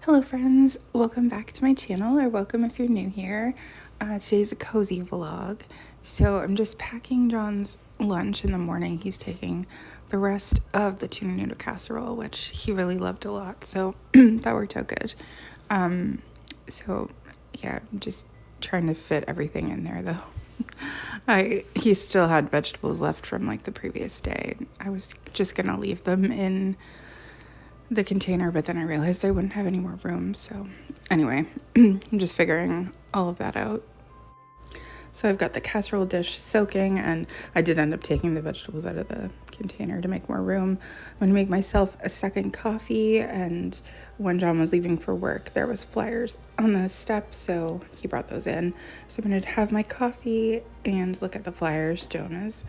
Hello friends, welcome back to my channel, or welcome if you're new here. Today's a cozy vlog. So I'm just packing John's lunch in the morning. He's taking the rest of the tuna noodle casserole, which he really loved a lot, so that worked out good. So yeah, I'm just trying to fit everything in there though. He still had vegetables left from like the previous day. I was just gonna leave them in the container, but then I realized I wouldn't have any more room. So anyway, I'm just figuring all of that out. So I've got the casserole dish soaking, and I did end up taking the vegetables out of the container to make more room. I'm going to make myself a second coffee, and when John was leaving for work, there was flyers on the steps, so he brought those in. So I'm going to have my coffee and look at the flyers. Jonah's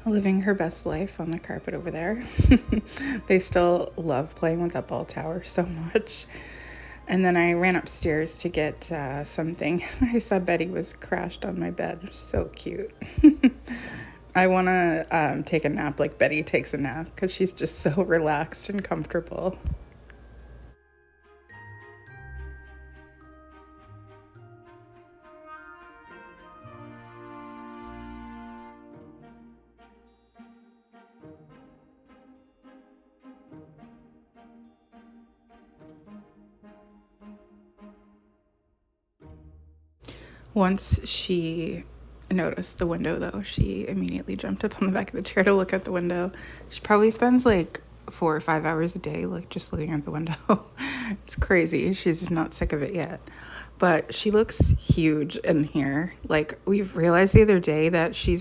living her best life on the carpet over there. They still love playing with that ball tower so much. And then I ran upstairs to get something. I saw Betty was crashed on my bed. So cute. I want to take a nap like Betty takes a nap because she's just so relaxed and comfortable. Once she noticed the window, though, she immediately jumped up on the back of the chair to look at the window. She probably spends like 4 or 5 hours a day, like just looking at the window. It's crazy. She's not sick of it yet. But she looks huge in here. Like, we've realized the other day that she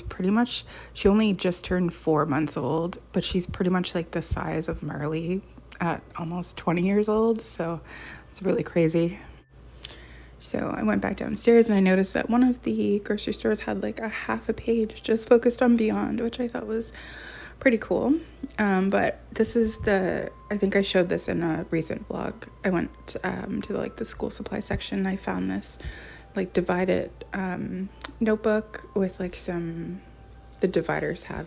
only just turned 4 months old, but she's pretty much like the size of Marley at almost 20 years old. So it's really crazy. So I went back downstairs and I noticed that one of the grocery stores had like a half a page just focused on Beyond, which I thought was pretty cool. But this is I think I showed this in a recent vlog. I went to the school supply section. I found this like divided notebook with like the dividers have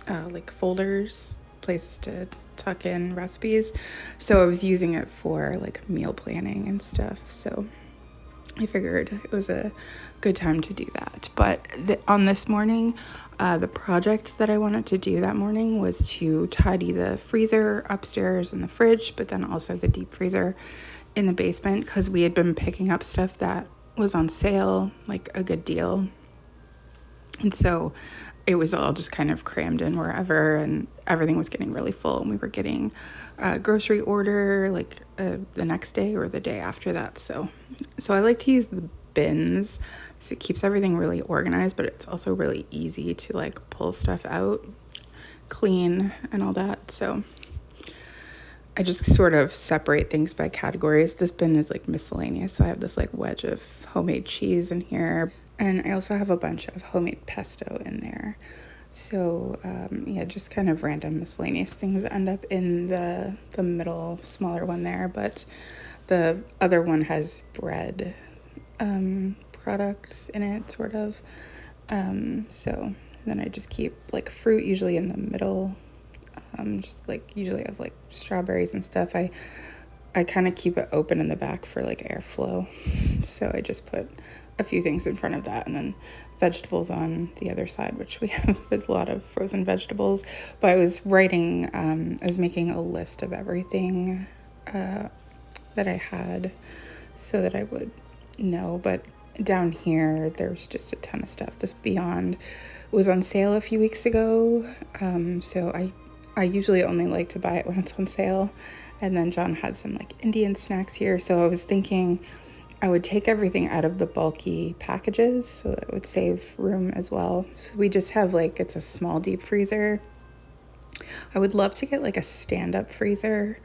like folders, places to tuck in recipes. So I was using it for like meal planning and stuff. So I figured it was a good time to do that. But on this morning, the project that I wanted to do that morning was to tidy the freezer upstairs and the fridge, but then also the deep freezer in the basement, because we had been picking up stuff that was on sale, like a good deal. And so it was all just kind of crammed in wherever, and everything was getting really full, and we were getting a grocery order like the next day or the day after that. So I like to use the bins, so it keeps everything really organized, but it's also really easy to like pull stuff out, clean and all that. So I just sort of separate things by categories. This bin is like miscellaneous, so I have this like wedge of homemade cheese in here. And I also have a bunch of homemade pesto in there. So, yeah, just kind of random miscellaneous things that end up in the middle, smaller one there. But the other one has bread products in it, sort of. So then I just keep, like, fruit usually in the middle. Just, like, usually I have, like, strawberries and stuff. I kind of keep it open in the back for, like, airflow. So I just put a few things in front of that, and then vegetables on the other side, which we have a lot of frozen vegetables. But I was making a list of everything that I had so that I would know. But down here, there's just a ton of stuff. This Beyond was on sale a few weeks ago, so I usually only like to buy it when it's on sale. And then John had some like Indian snacks here, so I was thinking I would take everything out of the bulky packages so that it would save room as well. So we just have it's a small deep freezer. I would love to get like a stand-up freezer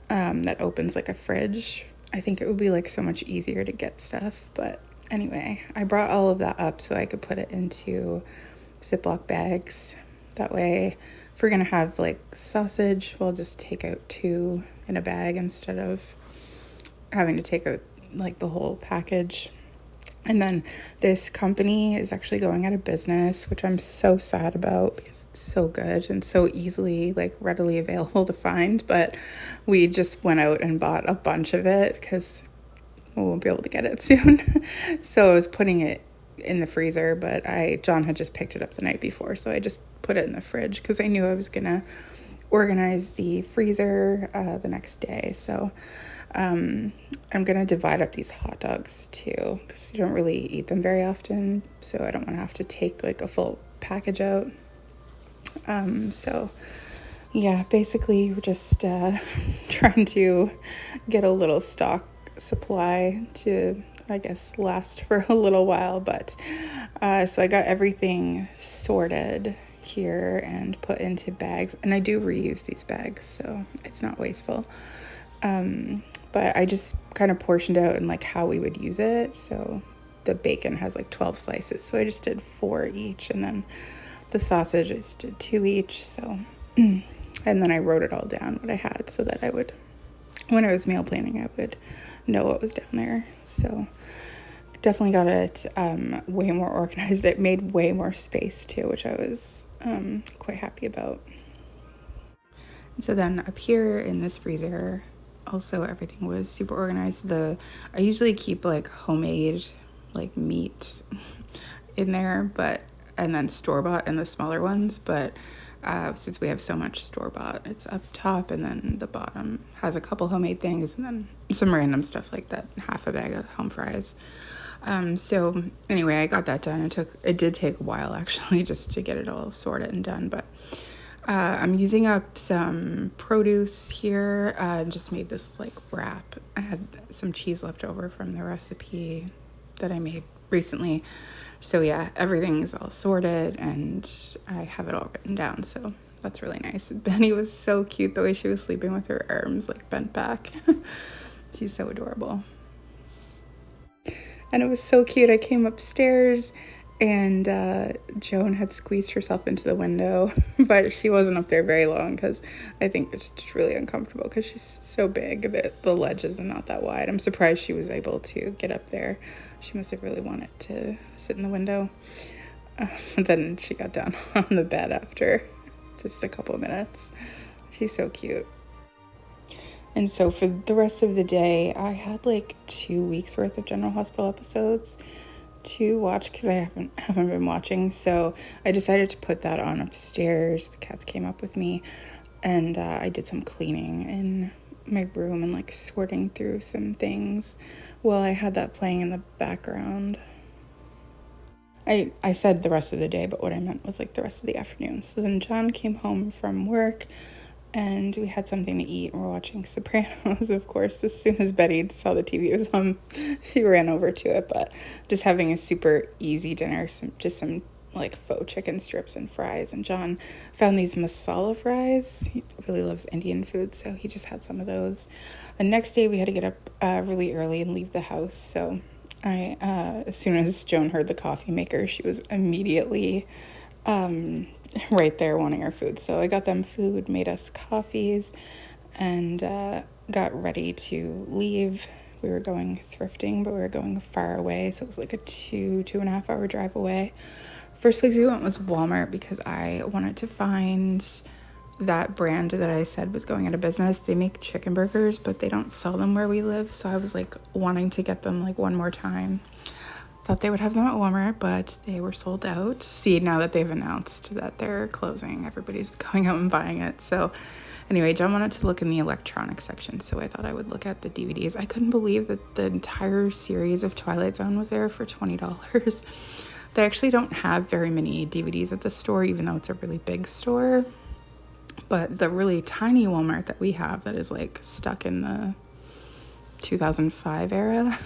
that opens like a fridge. I think it would be like so much easier to get stuff. But anyway, I brought all of that up so I could put it into Ziploc bags. That way, if we're gonna have like sausage, we'll just take out 2 in a bag instead of having to take out like the whole package. And then this company is actually going out of business, which I'm so sad about because it's so good and so easily, like, readily available to find. But we just went out and bought a bunch of it because we won't be able to get it soon. So I was putting it in the freezer, but John had just picked it up the night before, so I just put it in the fridge because I knew I was gonna organize the freezer the next day. So I'm gonna divide up these hot dogs too because you don't really eat them very often, so I don't want to have to take like a full package out. So yeah, basically we're just trying to get a little stock supply to, I guess, last for a little while. But so I got everything sorted here and put into bags, and I do reuse these bags, so it's not wasteful. But I just kind of portioned out and like how we would use it. So the bacon has like 12 slices, so I just did 4 each, and then the sausage I just did 2 each. So and then I wrote it all down what I had so that I would, when I was meal planning, I would know what was down there. So definitely got it way more organized. It made way more space too, which I was quite happy about. And so then up here in this freezer, also everything was super organized. I usually keep like homemade like meat in there, and then store-bought in the smaller ones, but since we have so much store-bought, it's up top, and then the bottom has a couple homemade things, and then some random stuff like that, half a bag of home fries. So anyway, I got that done. It did take a while actually just to get it all sorted and done, but I'm using up some produce here. Just made this like wrap. I had some cheese left over from the recipe that I made recently. So yeah, everything's all sorted and I have it all written down. So that's really nice. Benny was so cute the way she was sleeping with her arms like bent back. She's so adorable. And it was so cute. I came upstairs and Joan had squeezed herself into the window, but she wasn't up there very long because I think it's just really uncomfortable because she's so big that the ledge is not that wide. I'm surprised she was able to get up there. She must have really wanted to sit in the window. But then she got down on the bed after just a couple of minutes. She's so cute. And so for the rest of the day, I had like 2 weeks worth of General Hospital episodes to watch because I haven't been watching. So I decided to put that on upstairs. The cats came up with me, and I did some cleaning in my room and like sorting through some things while I had that playing in the background. I said the rest of the day, but what I meant was like the rest of the afternoon. So then John came home from work and we had something to eat, and we're watching Sopranos, of course. As soon as Betty saw the TV was on, she ran over to it, but just having a super easy dinner, some like faux chicken strips and fries. And John found these masala fries. He really loves Indian food, so he just had some of those. The next day we had to get up really early and leave the house, so as soon as Joan heard the coffee maker, she was immediately right there wanting our food. So I got them food, made us coffees, and got ready to leave. We were going thrifting, but we were going far away, so it was like a 2.5 hour drive away. First place we went was Walmart because I wanted to find that brand that I said was going out of business. They make chicken burgers, but they don't sell them where we live, so I was like wanting to get them like one more time. Thought they would have them at Walmart, but they were sold out. See, now that they've announced that they're closing, everybody's going out and buying it. So anyway, John wanted to look in the electronics section, so I thought I would look at the DVDs. I couldn't believe that the entire series of Twilight Zone was there for $20. They actually don't have very many DVDs at the store, even though it's a really big store. But the really tiny Walmart that we have that is like stuck in the 2005 era,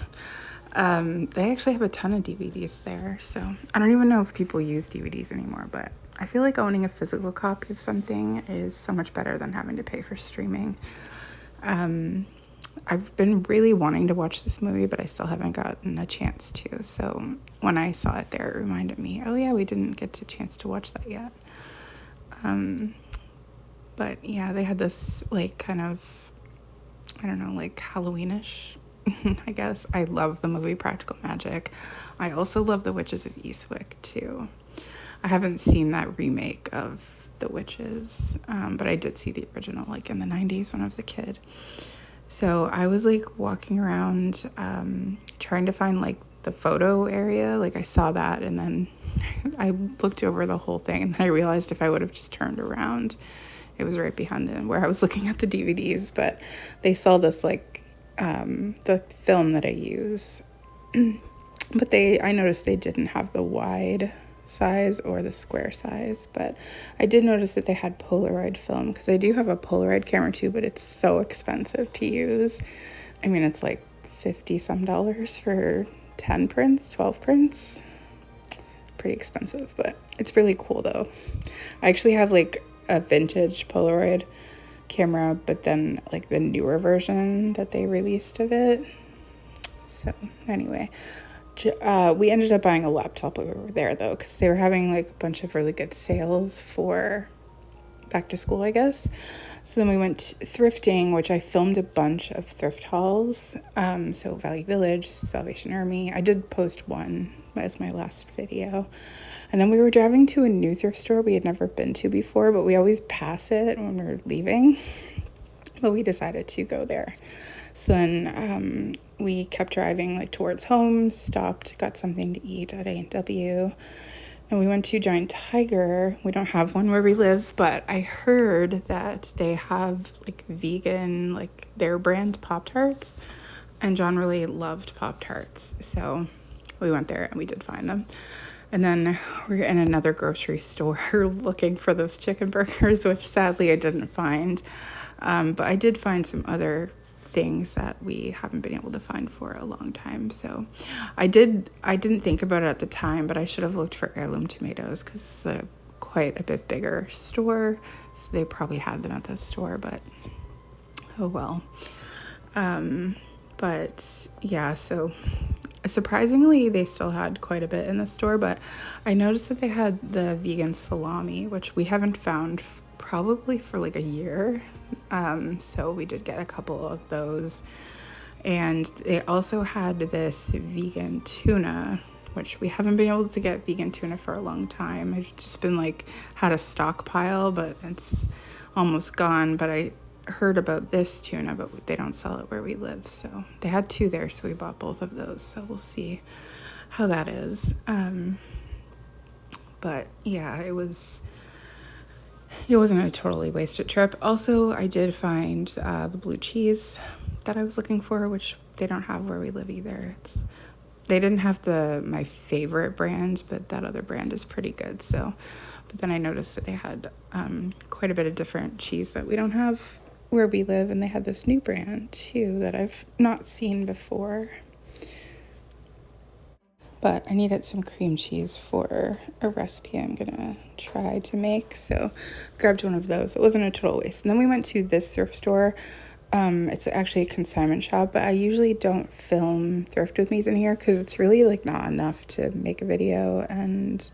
they actually have a ton of DVDs there. So I don't even know if people use DVDs anymore, but I feel like owning a physical copy of something is so much better than having to pay for streaming. I've been really wanting to watch this movie, but I still haven't gotten a chance to. So when I saw it there, it reminded me, oh yeah, we didn't get a chance to watch that yet. But yeah, they had this like kind of, I don't know, like Halloweenish I guess. I love the movie Practical Magic. I also love The Witches of Eastwick too. I haven't seen that remake of The Witches, but I did see the original like in the 90s when I was a kid. So I was like walking around trying to find like the photo area. Like I saw that, and then I looked over the whole thing, and then I realized if I would have just turned around, it was right behind them where I was looking at the DVDs. But they saw this like the film that I use, but I noticed they didn't have the wide size or the square size, but I did notice that they had Polaroid film, because I do have a Polaroid camera too, but it's so expensive to use. I mean, it's like $50 some for 10 prints, 12 prints. Pretty expensive, but it's really cool though. I actually have like a vintage Polaroid camera, but then like the newer version that they released of it. So anyway, we ended up buying a laptop over there though, because they were having like a bunch of really good sales for back to school, I guess. So then we went thrifting, which I filmed a bunch of thrift hauls. So Valley Village, Salvation Army. I did post one as my last video. And then we were driving to a new thrift store we had never been to before, but we always pass it when we're leaving. But we decided to go there. So then we kept driving like towards home, stopped, got something to eat at A&W, and we went to Giant Tiger. We don't have one where we live, but I heard that they have like vegan, like their brand Pop-Tarts, and John really loved Pop-Tarts. So we went there and we did find them. And then we're in another grocery store looking for those chicken burgers, which sadly I didn't find. But I did find some other things that we haven't been able to find for a long time. So I didn't think about it at the time, but I should have looked for heirloom tomatoes, because it's quite a bit bigger store. So they probably had them at the store, but oh well. But yeah, so surprisingly, they still had quite a bit in the store, but I noticed that they had the vegan salami, which we haven't found probably for like a year. So we did get a couple of those. And they also had this vegan tuna, which we haven't been able to get vegan tuna for a long time. I've just been like had a stockpile, but it's almost gone. But I heard about this tuna, but they don't sell it where we live. So they had two there, so we bought both of those. So we'll see how that is. But yeah, it wasn't a totally wasted trip. Also, I did find the blue cheese that I was looking for, which they don't have where we live either. They didn't have my favorite brand, but that other brand is pretty good. So, but then I noticed that they had quite a bit of different cheese that we don't have where we live, and they had this new brand too that I've not seen before. But I needed some cream cheese for a recipe I'm gonna try to make, so grabbed one of those. It wasn't a total waste. And then we went to this thrift store. It's actually a consignment shop, but I usually don't film thrift with me's in here because it's really like not enough to make a video, and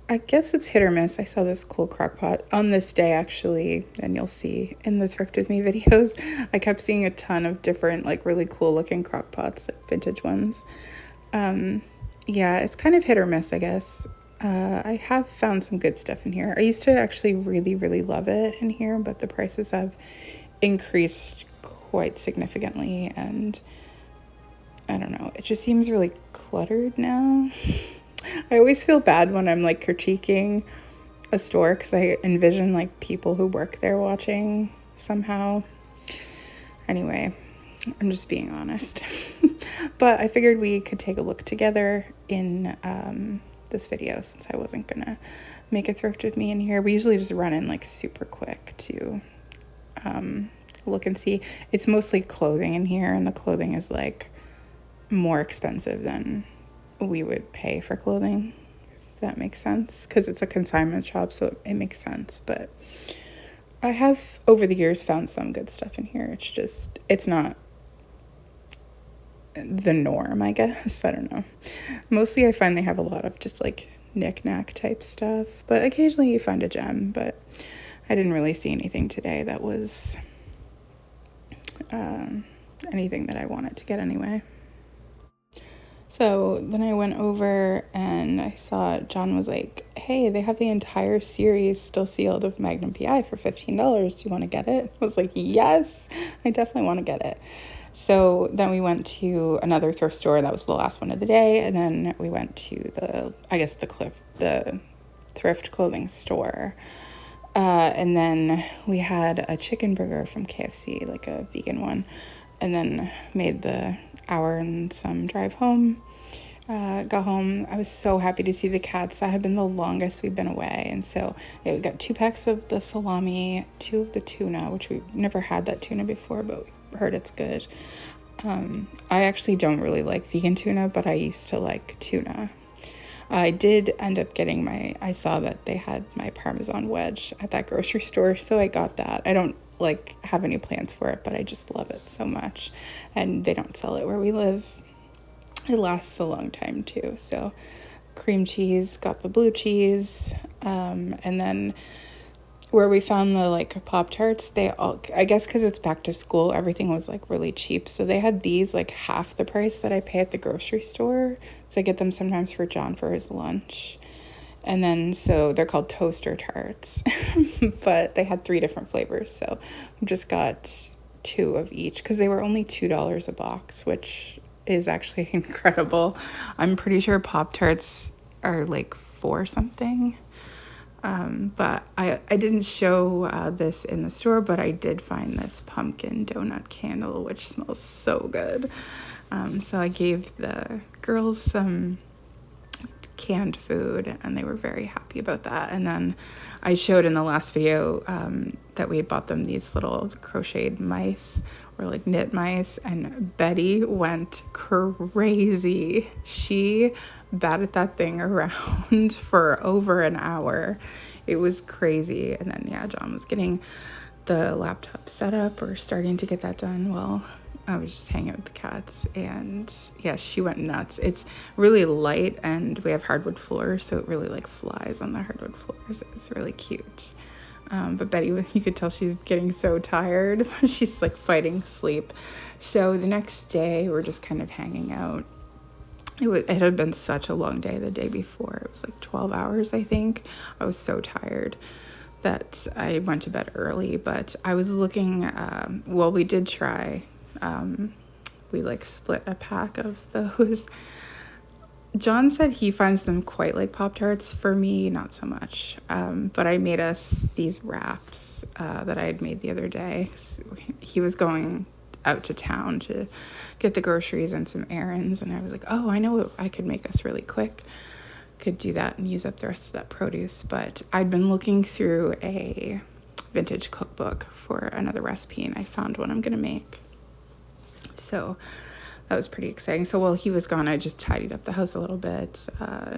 I guess it's hit or miss. I saw this cool crock pot on this day actually, and you'll see in the thrift with me videos. I kept seeing a ton of different like really cool looking crock pots, like vintage ones. Yeah, it's kind of hit or miss, I guess. I have found some good stuff in here. I used to actually really, really love it in here, but the prices have increased quite significantly, and I don't know, it just seems really cluttered now. I always feel bad when I'm like critiquing a store because I envision like people who work there watching somehow. Anyway, I'm just being honest. But I figured we could take a look together in this video, since I wasn't gonna make a thrift with me in here. We usually just run in like super quick to look and see. It's mostly clothing in here, and the clothing is like more expensive than we would pay for clothing, if that makes sense, because it's a consignment shop, so it makes sense. But I have over the years found some good stuff in here. It's not the norm, I guess. I don't know. Mostly I find they have a lot of just like knick-knack type stuff, but occasionally you find a gem. But I didn't really see anything today that was anything that I wanted to get anyway. So then I went over and I saw John was like, hey, they have the entire series still sealed of Magnum PI for $15. Do you want to get it? I was like, yes, I definitely want to get it. So then we went to another thrift store. That was the last one of the day. And then we went to the thrift clothing store. And then we had a chicken burger from KFC, like a vegan one. And then made the hour and some drive home. Got home. I was so happy to see the cats. That had been the longest we've been away. And so we got 2 packs of the salami, 2 of the tuna, which we never had that tuna before, but we heard it's good. I actually don't really like vegan tuna, but I used to like tuna. I did end up getting I saw that they had my Parmesan wedge at that grocery store, so I got that. I don't have any plans for it, but I just love it so much, and they don't sell it where we live. It lasts a long time too. So cream cheese, got the blue cheese, and then where we found the Pop-Tarts, they all, I guess because it's back to school, everything was really cheap, so they had these half the price that I pay at the grocery store. So I get them sometimes for John for his lunch. And then, so they're called toaster tarts, but they had 3 different flavors. So we just got 2 of each because they were only $2 a box, which is actually incredible. I'm pretty sure Pop-Tarts are 4 something. But I didn't show this in the store, but I did find this pumpkin donut candle, which smells so good. So I gave the girls some canned food and they were very happy about that. And then I showed in the last video that we bought them these little crocheted mice or knit mice, and Betty went crazy. She batted that thing around for over an hour. It was crazy. And then John was getting the laptop set up or starting to get that done. Well, I was just hanging out with the cats, and she went nuts. It's really light and we have hardwood floors, so it really flies on the hardwood floors. It was really cute. But Betty, you could tell she's getting so tired. She's fighting sleep. So the next day we're just kind of hanging out. It had been such a long day the day before. It was 12 hours, I think. I was so tired that I went to bed early, but I was looking, we did try. We split a pack of those. John said he finds them quite like Pop-Tarts. For me, not so much. But I made us these wraps that I had made the other day. He was going out to town to get the groceries and some errands, and I was like, oh, I know what I could make us really quick. Could do that and use up the rest of that produce. But I'd been looking through a vintage cookbook for another recipe, and I found one I'm going to make. So that was pretty exciting. So while he was gone, I just tidied up the house a little bit,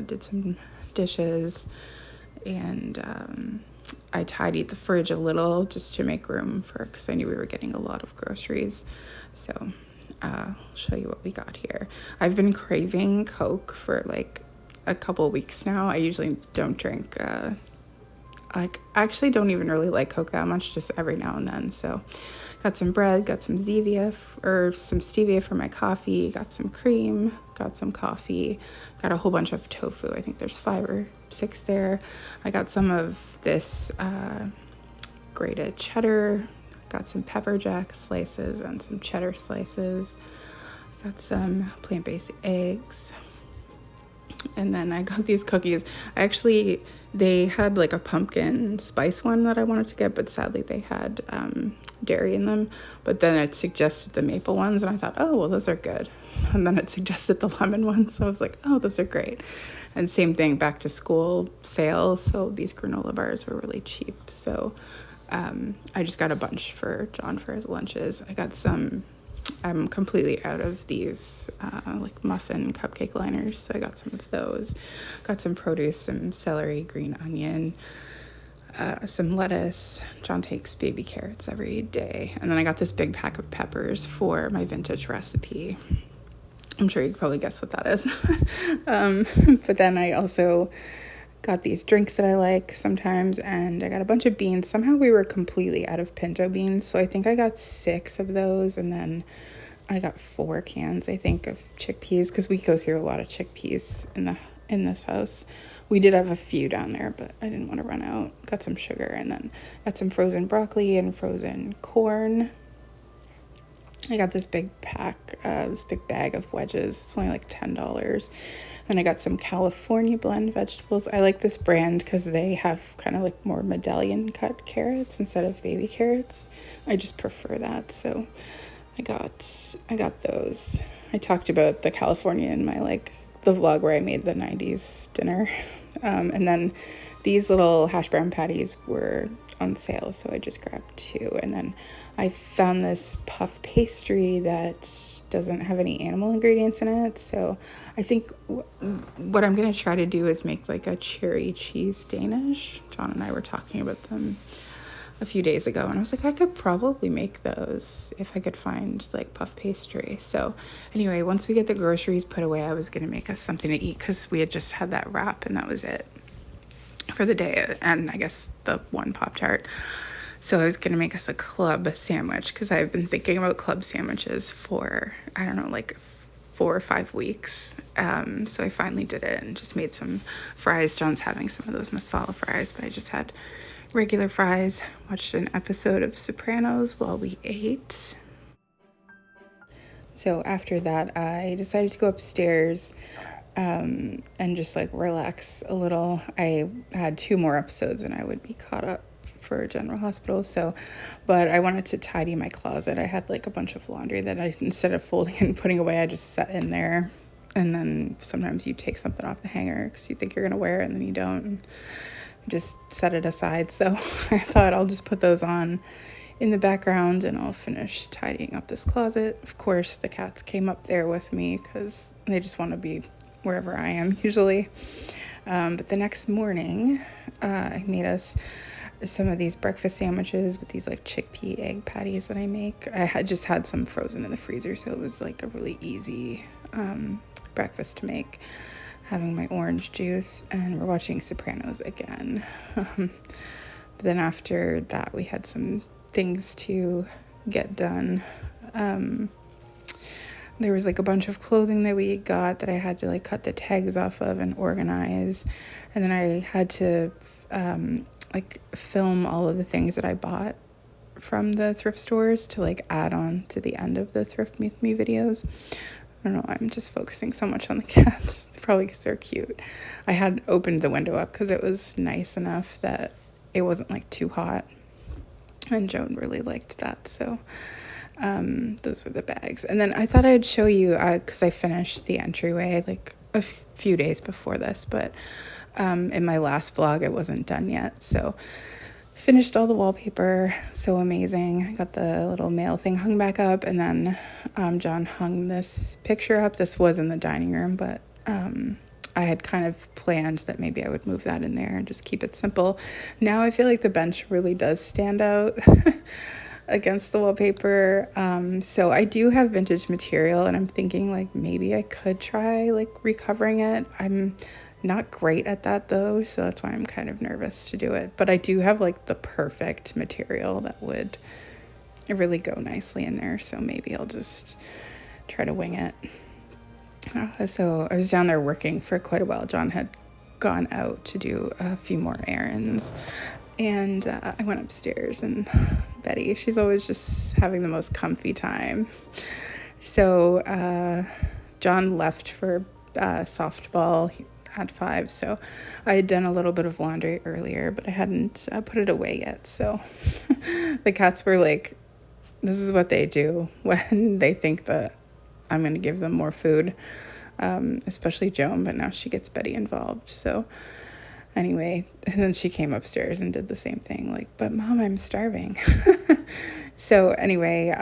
did some dishes, and I tidied the fridge a little just to make room because I knew we were getting a lot of groceries. So I'll show you what we got here. I've been craving Coke for a couple of weeks now. I usually don't drink, I actually don't even really like Coke that much, just every now and then. So got some bread, got some some stevia for my coffee, got some cream, got some coffee, got a whole bunch of tofu. I think there's 5 or 6 there. I got some of this grated cheddar, got some pepper jack slices and some cheddar slices, got some plant-based eggs, and then I got these cookies. They had a pumpkin spice one that I wanted to get, but sadly they had dairy in them. But then it suggested the maple ones, and I thought, oh, well, those are good. And then it suggested the lemon ones, so I was like, oh, those are great. And same thing, back to school sales, so these granola bars were really cheap. So I just got a bunch for John for his lunches. I got some, I'm completely out of these muffin cupcake liners, so I got some of those. Got some produce, some celery, green onion, some lettuce. John takes baby carrots every day. And then I got this big pack of peppers for my vintage recipe. I'm sure you can probably guess what that is. But then I also got these drinks that I like sometimes, and I got a bunch of beans. Somehow we were completely out of pinto beans, so I think I got 6 of those, and then I got 4 cans, I think, of chickpeas, because we go through a lot of chickpeas in this house. We did have a few down there, but I didn't want to run out. Got some sugar, and then got some frozen broccoli and frozen corn. I got this big bag of wedges. It's only like $10. Then I got some California blend vegetables. I like this brand because they have kind of like more medallion cut carrots instead of baby carrots. I just prefer that. So I got those. I talked about the California in my the vlog where I made the 90s dinner. And then these little hash brown patties were on sale, so I just grabbed 2. And then I found this puff pastry that doesn't have any animal ingredients in it, so I think what I'm gonna try to do is make like a cherry cheese Danish. John and I were talking about them a few days ago, and I was like, I could probably make those if I could find like puff pastry. So anyway, once we get the groceries put away, I was gonna make us something to eat because we had just had that wrap and that was it for the day, and I guess the one Pop-Tart. So I was gonna make us a club sandwich because I've been thinking about club sandwiches for, I don't know, like 4 or 5 weeks. So I finally did it and just made some fries. John's having some of those masala fries, but I just had regular fries. Watched an episode of Sopranos while we ate. So after that, I decided to go upstairs and just like relax a little. I had 2 more episodes and I would be caught up for General Hospital. But I wanted to tidy my closet. I had like a bunch of laundry that I, instead of folding and putting away, I just set in there. And then sometimes you take something off the hanger because you think you're gonna wear it and then you don't, and just set it aside. So I thought I'll just put those on in the background and I'll finish tidying up this closet. Of course, the cats came up there with me because they just want to be wherever I am usually. But the next morning, I made us some of these breakfast sandwiches with these like chickpea egg patties that I make. I had just had some frozen in the freezer, so it was like a really easy breakfast to make. Having my orange juice, and we're watching Sopranos again. But then after that, we had some things to get done. There was like a bunch of clothing that we got that I had to like cut the tags off of and organize. And then I had to like film all of the things that I bought from the thrift stores to like add on to the end of the Thrift With Me videos. I don't know, I'm just focusing so much on the cats, probably because they're cute. I had opened the window up because it was nice enough that it wasn't like too hot. And Joan really liked that, so those were the bags. And then I thought I'd show you, because I finished the entryway like a few days before this, but in my last vlog it wasn't done yet. So finished all the wallpaper, so amazing. I got the little mail thing hung back up, and then John hung this picture up. This was in the dining room, but I had kind of planned that maybe I would move that in there and just keep it simple. Now I feel like the bench really does stand out against the wallpaper. So I do have vintage material, and I'm thinking like maybe I could try like recovering it. I'm not great at that though, so that's why I'm kind of nervous to do it. But I do have like the perfect material that would really go nicely in there, so maybe I'll just try to wing it. So I was down there working for quite a while. John had gone out to do a few more errands, and I went upstairs, and Betty, she's always just having the most comfy time. So John left for softball at 5, so I had done a little bit of laundry earlier, but I hadn't put it away yet. So the cats were like, this is what they do when they think that I'm going to give them more food, especially Joan, but now she gets Betty involved. So anyway, and then she came upstairs and did the same thing, like, but Mom, I'm starving. So anyway,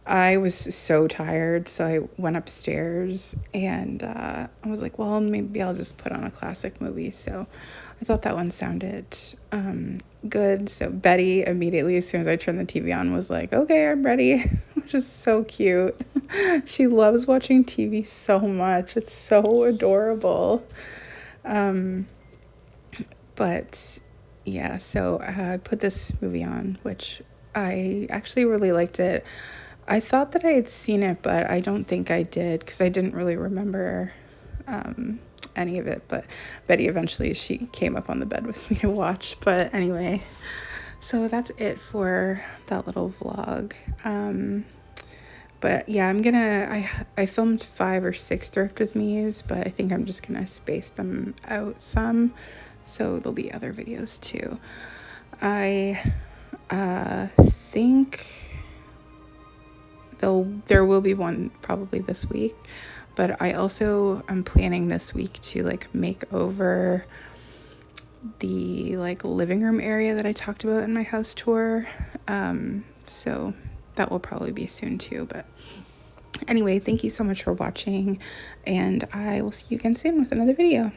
I was so tired, so I went upstairs, and I was like, well, maybe I'll just put on a classic movie. So I thought that one sounded good. So Betty immediately, as soon as I turned the TV on, was like, okay, I'm ready, which is so cute. She loves watching TV so much. It's so adorable. But yeah, so I put this movie on, which I actually really liked it. I thought that I had seen it, but I don't think I did because I didn't really remember any of it. But Betty eventually, she came up on the bed with me to watch. But anyway, so that's it for that little vlog. But yeah, I filmed 5 or 6 thrift with me's, but I think I'm just gonna space them out some, so there'll be other videos too. I think there will be one probably this week, but I also am planning this week to like make over the like living room area that I talked about in my house tour. So that will probably be soon too. But anyway, thank you so much for watching, and I will see you again soon with another video.